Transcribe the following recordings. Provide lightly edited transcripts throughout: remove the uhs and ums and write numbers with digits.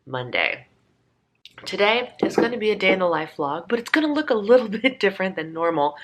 Monday. Today is going to be a day in the life vlog, but it's going to look a little bit different than normal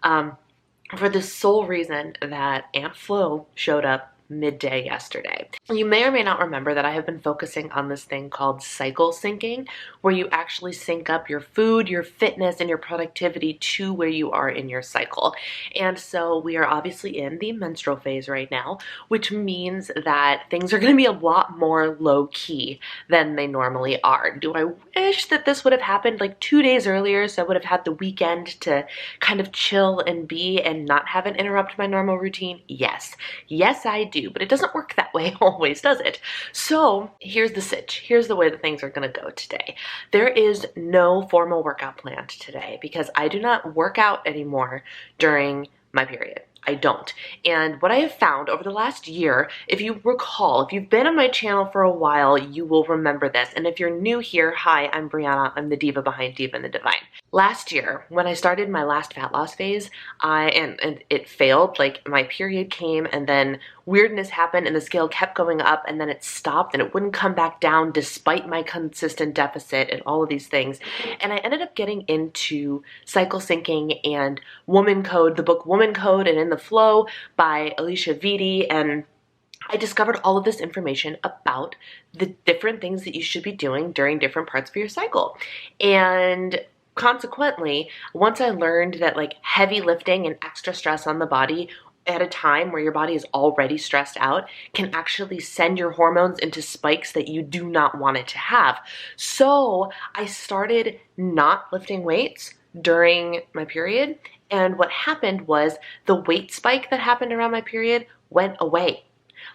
for the sole reason that Aunt Flo showed up midday yesterday. You may or may not remember that I have been focusing on this thing called cycle syncing, where you actually sync up your food, your fitness, and your productivity to where you are in your cycle. And so we are obviously in the menstrual phase right now, which means that things are going to be a lot more low-key than they normally are. Do I wish that this would have happened like 2 days earlier so I would have had the weekend to kind of chill and be and not have it interrupt my normal routine? Yes. Yes, I do. But it doesn't work that way always, does it? So here's the sitch. Here's the way that things are going to go today. There is no formal workout planned today because I do not work out anymore during my period. I don't. And what I have found over the last year, if you recall, if you've been on my channel for a while, you will remember this. And if you're new here, hi, I'm Brianna. I'm the diva behind Diva and the Divine. Last year, when I started my last fat loss phase, and it failed, like my period came and then weirdness happened and the scale kept going up and then it stopped and it wouldn't come back down despite my consistent deficit and all of these things. And I ended up getting into cycle syncing and Woman Code, the book Woman Code and In the Flow by Alicia Vitti, and I discovered all of this information about the different things that you should be doing during different parts of your cycle. And consequently, once I learned that like heavy lifting and extra stress on the body at a time where your body is already stressed out can actually send your hormones into spikes that you do not want it to have. So I started not lifting weights during my period, and what happened was the weight spike that happened around my period went away.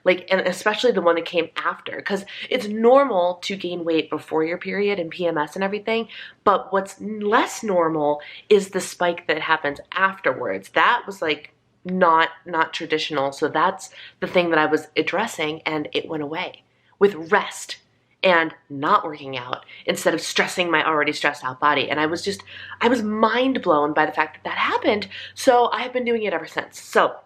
Like, and especially the one that came after, because it's normal to gain weight before your period and PMS and everything, but what's less normal is the spike that happens afterwards. That was like not traditional, so that's the thing that I was addressing, and it went away with rest and not working out instead of stressing my already stressed out body. And I was mind blown by the fact that that happened, so I have been doing it ever since. So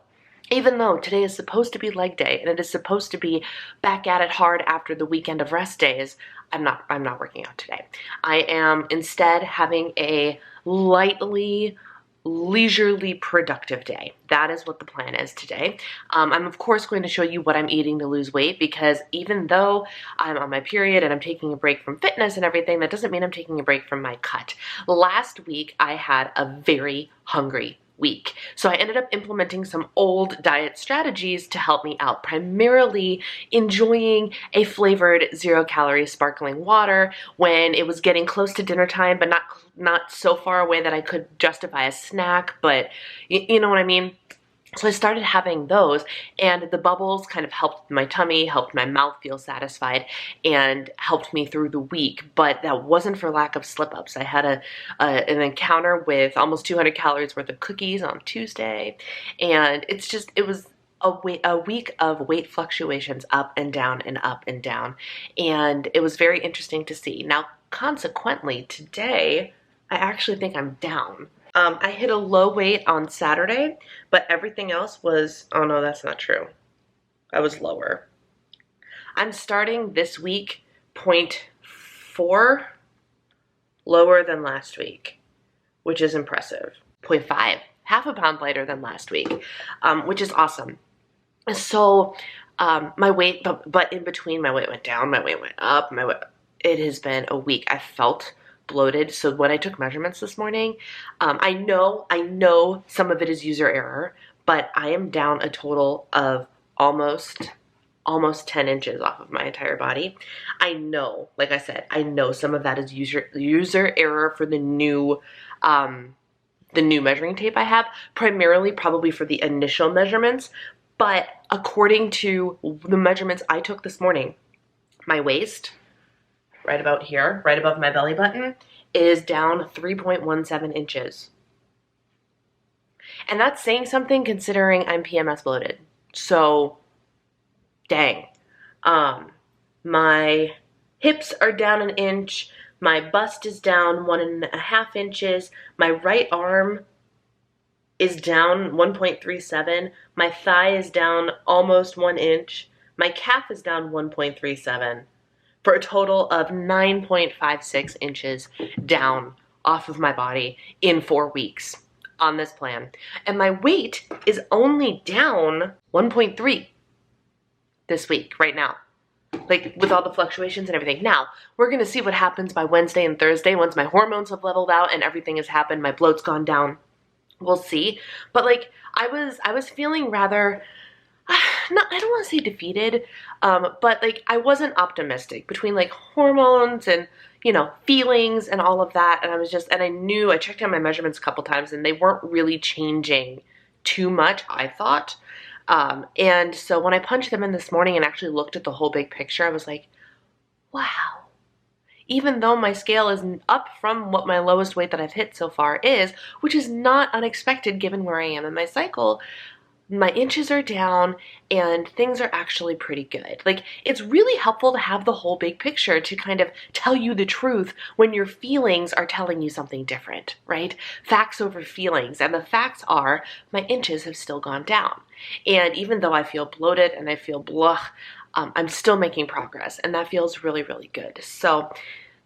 even though today is supposed to be leg day and it is supposed to be back at it hard after the weekend of rest days, I'm not working out today. I am instead having a lightly, leisurely productive day. That is what the plan is today. I'm of course going to show you what I'm eating to lose weight, because even though I'm on my period and I'm taking a break from fitness and everything, that doesn't mean I'm taking a break from my cut. Last week I had a very hungry week. So I ended up implementing some old diet strategies to help me out, primarily enjoying a flavored 0-calorie sparkling water when it was getting close to dinner time, but not so far away that I could justify a snack, but you know what I mean? So I started having those, and the bubbles kind of helped my tummy, helped my mouth feel satisfied, and helped me through the week. But that wasn't for lack of slip-ups. I had an encounter with almost 200 calories worth of cookies on Tuesday, and it was a week of weight fluctuations up and down and up and down, and it was very interesting to see. Now, consequently, today, I actually think I'm down. I hit a low weight on Saturday, but everything else was, oh no, that's not true. I was lower. I'm starting this week 0.4 lower than last week, which is impressive. 0.5, half a pound lighter than last week, which is awesome. So my weight, but in between, my weight went down, my weight went up, it has been a week. I felt bloated. So when I took measurements this morning, I know some of it is user error, but I am down a total of almost 10 inches off of my entire body. I know, like I said, I know some of that is user error for the new measuring tape I have, primarily probably for the initial measurements, but according to the measurements I took this morning, my waist, right about here, right above my belly button, is down 3.17 inches. And that's saying something considering I'm PMS bloated. So, dang. My hips are down an inch, my bust is down 1.5 inches, my right arm is down 1.37, my thigh is down almost 1 inch, My calf is down 1.37 for a total of 9.56 inches down off of my body in 4 weeks on this plan. And my weight is only down 1.3 this week, right now. Like, with all the fluctuations and everything. Now, we're gonna see what happens by Wednesday and Thursday once my hormones have leveled out and everything has happened, my bloat's gone down. We'll see. But like, I was feeling rather, not, I don't want to say defeated, but like I wasn't optimistic between like hormones and, you know, feelings and all of that. And I was just, and I knew, I checked out my measurements a couple times and they weren't really changing too much, I thought. And so when I punched them in this morning and actually looked at the whole big picture, I was like, wow. Even though my scale is up from what my lowest weight that I've hit so far is, which is not unexpected given where I am in my cycle, my inches are down and things are actually pretty good. Like, it's really helpful to have the whole big picture to kind of tell you the truth when your feelings are telling you something different, right? Facts over feelings. And the facts are my inches have still gone down. And even though I feel bloated and I feel blah, I'm still making progress, and that feels really, really good. So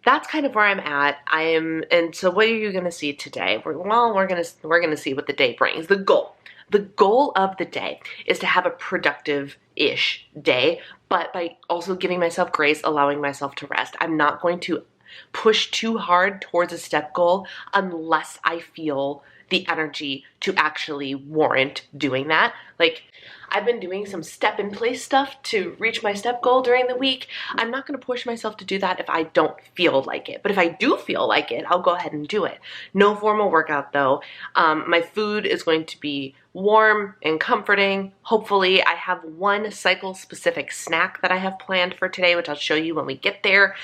that's kind of where I'm at. And so what are you going to see today? Well, we're going to see what the day brings. The goal of the day is to have a productive-ish day, but by also giving myself grace, allowing myself to rest. I'm not going to push too hard towards a step goal unless I feel the energy to actually warrant doing that. Like, I've been doing some step in place stuff to reach my step goal during the week. I'm not going to push myself to do that if I don't feel like it. But if I do feel like it, I'll go ahead and do it. No formal workout though. My food is going to be warm and comforting. Hopefully I have one cycle specific snack that I have planned for today, which I'll show you when we get there.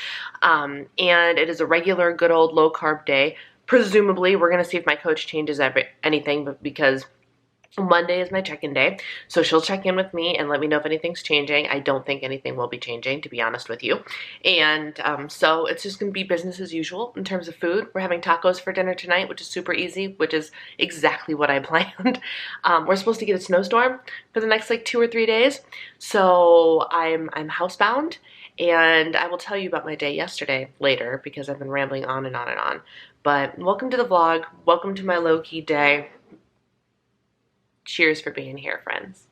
And it is a regular good old low carb day. Presumably we're going to see if my coach changes anything, but because Monday is my check-in day, so she'll check in with me and let me know if anything's changing. I don't think anything will be changing, to be honest with you. And so it's just going to be business as usual in terms of food. We're having tacos for dinner tonight, which is super easy, which is exactly what I planned. We're supposed to get a snowstorm for the next like 2 or 3 days, so I'm housebound. And I will tell you about my day yesterday later because I've been rambling on and on and on. But welcome to the vlog. Welcome to my low-key day. Cheers for being here, friends.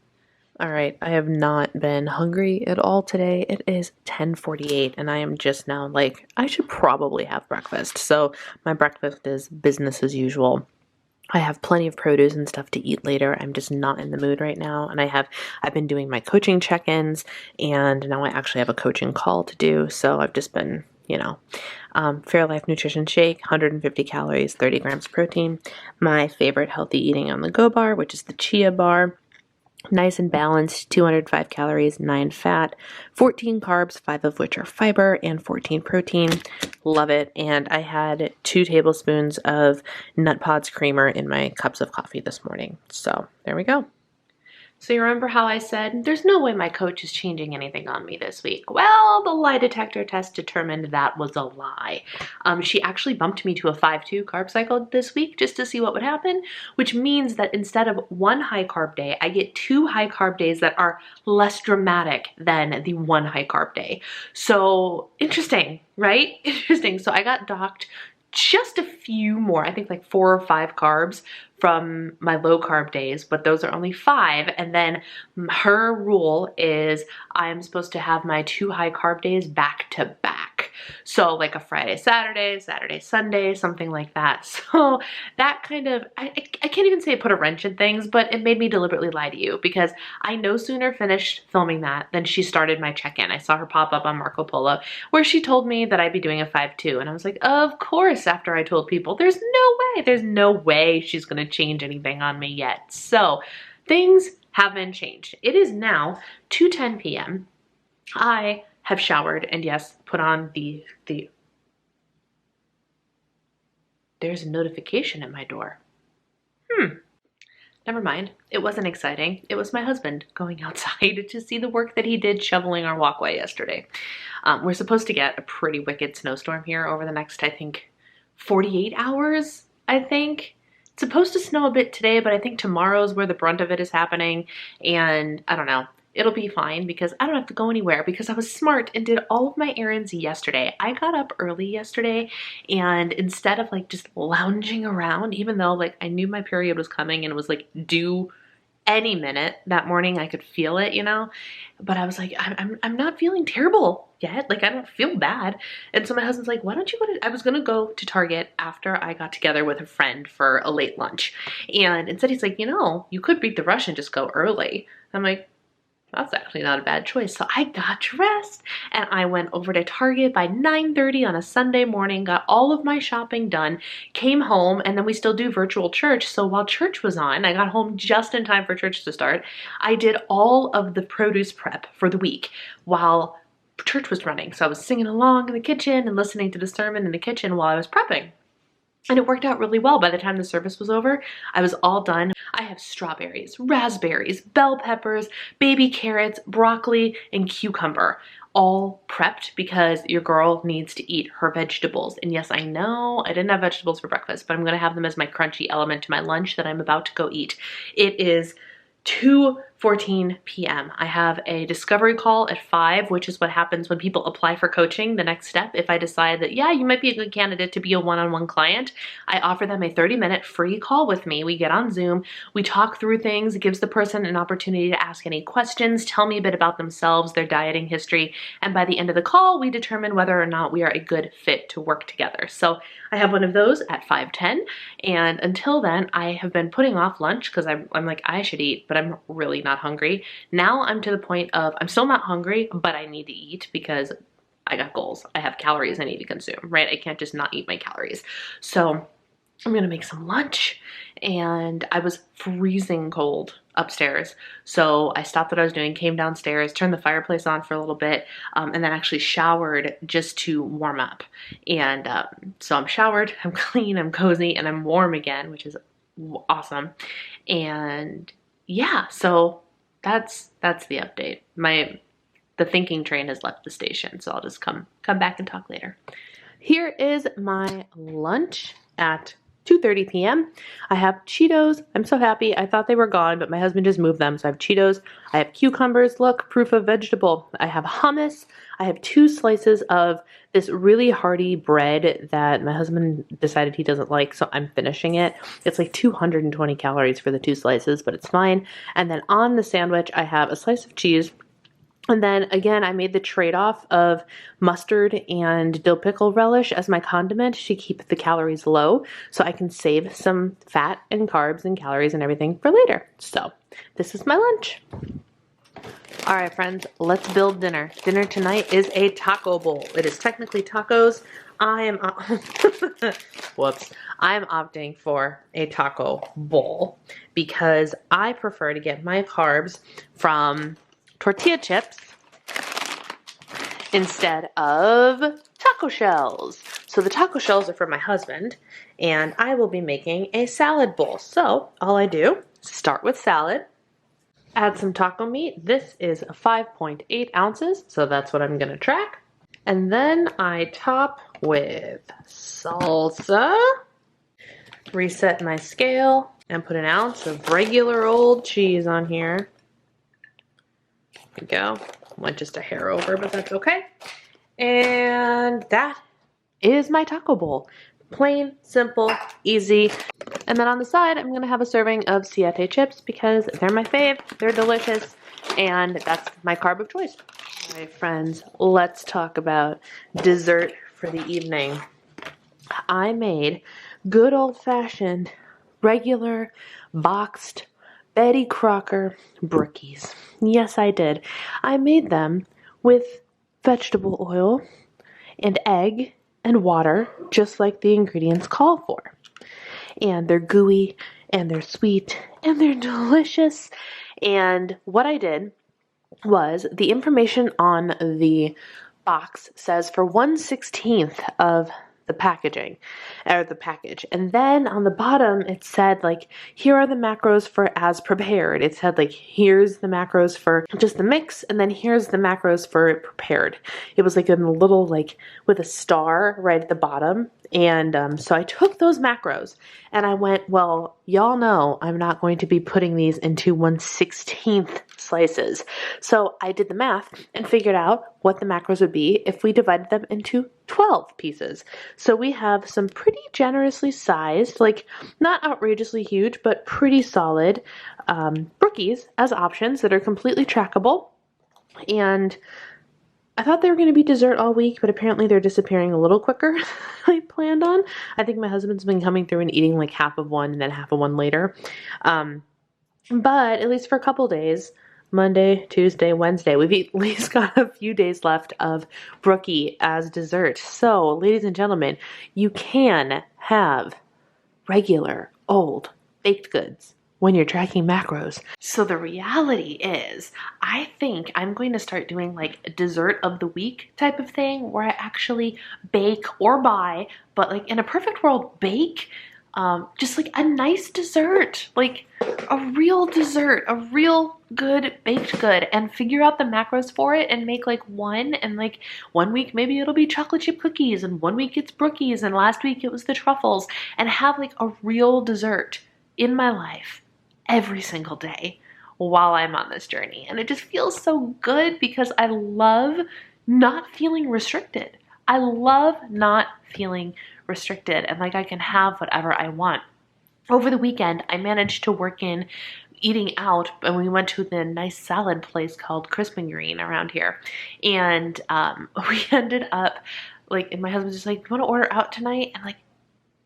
All right, I have not been hungry at all today. It is 10:48 and I am just now like, I should probably have breakfast. So my breakfast is business as usual. I have plenty of produce and stuff to eat later. I'm just not in the mood right now. And I've been doing my coaching check-ins and now I actually have a coaching call to do. So I've just been, you know, Fairlife Nutrition Shake, 150 calories, 30 grams protein. My favorite healthy eating on the go bar, which is the chia bar. Nice and balanced, 205 calories, 9 fat, 14 carbs, 5 of which are fiber, and 14 protein. Love it. And I had 2 tablespoons of Nut Pods creamer in my cups of coffee this morning. So there we go. So you remember how I said, there's no way my coach is changing anything on me this week? Well, the lie detector test determined that was a lie. She actually bumped me to a 5-2 carb cycle this week just to see what would happen, which means that instead of 1 high carb day, I get 2 high carb days that are less dramatic than the 1 high carb day. So interesting, right? Interesting. So I got docked just a few more, I think like 4 or 5 carbs from my low carb days, but those are only 5. And then her rule is I'm supposed to have my 2 high carb days back to back. So like a Friday, Saturday, Saturday, Sunday, something like that. So that kind of, I can't even say it put a wrench in things, but it made me deliberately lie to you because I no sooner finished filming that than she started my check-in. I saw her pop up on Marco Polo where she told me that I'd be doing a 5-2. And I was like, of course, after I told people, there's no way she's going to change anything on me yet. So things haven't changed. It is now 2:10 p.m. I have showered and yes, put on the there's a notification at my door. Never mind. It wasn't exciting. It was my husband going outside to see the work that he did shoveling our walkway yesterday. We're supposed to get a pretty wicked snowstorm here over the next, I think, 48 hours, I think. It's supposed to snow a bit today, but I think tomorrow's where the brunt of it is happening. And I don't know. it'll be fine because I don't have to go anywhere because I was smart and did all of my errands yesterday. I got up early yesterday, and instead of like just lounging around, even though like I knew my period was coming and it was like due any minute that morning, I could feel it, you know, but I was like, I'm not feeling terrible yet. Like, I don't feel bad. And so my husband's like, why don't you go to, I was gonna go to Target after I got together with a friend for a late lunch. And instead he's like, you know, you could beat the rush and just go early. I'm like, that's actually not a bad choice. So I got dressed and I went over to Target by 9:30 on a Sunday morning, got all of my shopping done, came home, and then we still do virtual church. So while church was on, I got home just in time for church to start. I did all of the produce prep for the week while church was running. So I was singing along in the kitchen and listening to the sermon in the kitchen while I was prepping. And it worked out really well. By the time the service was over, I was all done. I have strawberries, raspberries, bell peppers, baby carrots, broccoli, and cucumber, all prepped because your girl needs to eat her vegetables. And yes, I know I didn't have vegetables for breakfast, but I'm gonna have them as my crunchy element to my lunch that I'm about to go eat. It is 2:14 p.m. I have a discovery call at 5, which is what happens when people apply for coaching. The next step, if I decide that, yeah, you might be a good candidate to be a one-on-one client, I offer them a 30-minute free call with me. We get on Zoom, we talk through things. It gives the person an opportunity to ask any questions, tell me a bit about themselves, their dieting history, and by the end of the call, we determine whether or not we are a good fit to work together. So I have one of those at 5:10, and until then, I have been putting off lunch because I'm like, I should eat, but I'm really not hungry. Now I'm to the point of, I'm still not hungry, but I need to eat because I got goals. I have calories I need to consume, right? I can't just not eat my calories. So I'm gonna make some lunch, and I was freezing cold upstairs. So I stopped what I was doing, came downstairs, turned the fireplace on for a little bit, and then actually showered just to warm up. And so I'm showered, I'm clean, I'm cozy, and I'm warm again, which is awesome. And yeah, so that's the update. The thinking train has left the station, so I'll just come back and talk later. Here is my lunch at 2:30 p.m. I have Cheetos. I'm so happy. I thought they were gone, but my husband just moved them. So I have Cheetos. I have cucumbers. Look, proof of vegetable. I have hummus. I have 2 slices of this really hearty bread that my husband decided he doesn't like, so I'm finishing it. It's like 220 calories for the 2 slices, but it's fine. And then on the sandwich, I have a slice of cheese. And then again, I made the trade-off of mustard and dill pickle relish as my condiment to keep the calories low so I can save some fat and carbs and calories and everything for later. So this is my lunch. All right, friends, let's build dinner. Dinner tonight is a taco bowl. It is technically tacos. I am, whoops. I'm opting for a taco bowl because I prefer to get my carbs from tortilla chips instead of taco shells. So the taco shells are for my husband, and I will be making a salad bowl. So all I do is start with salad, add some taco meat. This is 5.8 ounces, so that's what I'm gonna track. And then I top with salsa, reset my scale, and put an ounce of regular old cheese on here. There we go. Went just a hair over, but that's okay. And that is my taco bowl. Plain, simple, easy. And then on the side, I'm gonna have a serving of siete chips because they're my fave, they're delicious, and that's my carb of choice. All right, friends, let's talk about dessert for the evening. I made good old-fashioned, regular, boxed, Betty Crocker Brookies. Yes, I did. I made them with vegetable oil and egg and water, just like the ingredients call for. And they're gooey, and they're sweet, and they're delicious. And what I did was, the information on the box says for 1/16 of the packaging, or the package. And then on the bottom, it said, like, here are the macros for as prepared. It said, like, here's the macros for just the mix, and then here's the macros for prepared. It was like in a little, like, with a star right at the bottom. And so I took those macros and I went, well, y'all know I'm not going to be putting these into 1/16 slices. So I did the math and figured out what the macros would be if we divided them into 12 pieces. So we have some pretty generously sized, like not outrageously huge, but pretty solid Brookies as options that are completely trackable. And I thought they were going to be dessert all week, but apparently they're disappearing a little quicker than I planned on. I think my husband's been coming through and eating like half of one and then half of one later. But at least for a couple days, Monday, Tuesday, Wednesday, we've at least got a few days left of Brookie as dessert. So, ladies and gentlemen, you can have regular old baked goods when you're tracking macros. So the reality is, I think I'm going to start doing like a dessert of the week type of thing where I actually bake or buy, but like in a perfect world, bake just like a nice dessert, like a real dessert, a real good baked good, and figure out the macros for it and make like one, and like 1 week maybe it'll be chocolate chip cookies, and 1 week it's Brookies, and last week it was the truffles, and have like a real dessert in my life every single day while I'm on this journey. And it just feels so good because I love not feeling restricted. I love not feeling restricted and like I can have whatever I want. Over the weekend, I managed to work in eating out, and we went to the nice salad place called Crisp and Green around here. And we ended up like, and my husband's just like, you want to order out tonight? And like,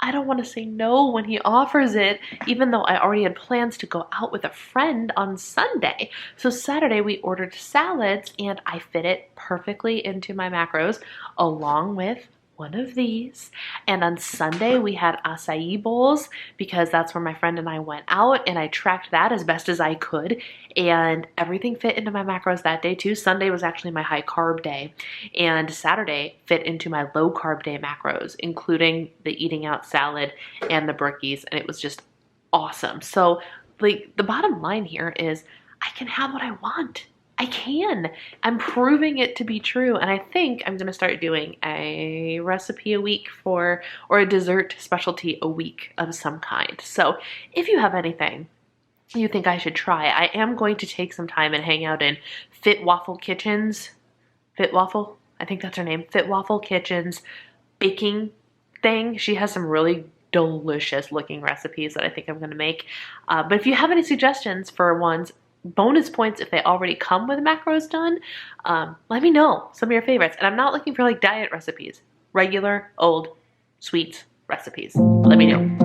I don't want to say no when he offers it, even though I already had plans to go out with a friend on Sunday. So Saturday we ordered salads, and I fit it perfectly into my macros along with one of these. And on Sunday we had acai bowls because that's where my friend and I went out, and I tracked that as best as I could, and everything fit into my macros that day too. Sunday was actually my high carb day, and Saturday fit into my low carb day macros, including the eating out salad and the Brookies, and it was just awesome. So like the bottom line here is I can have what I want. I can. I'm proving it to be true. And I think I'm going to start doing a recipe a week or a dessert specialty a week of some kind. So if you have anything you think I should try, I am going to take some time and hang out in Fit Waffle Kitchen's, Fit Waffle, I think that's her name, Fit Waffle Kitchen's baking thing. She has some really delicious looking recipes that I think I'm going to make. But if you have any suggestions for ones, bonus points if they already come with macros done, let me know some of your favorites. And I'm not looking for like diet recipes, regular old sweets recipes. Let me know.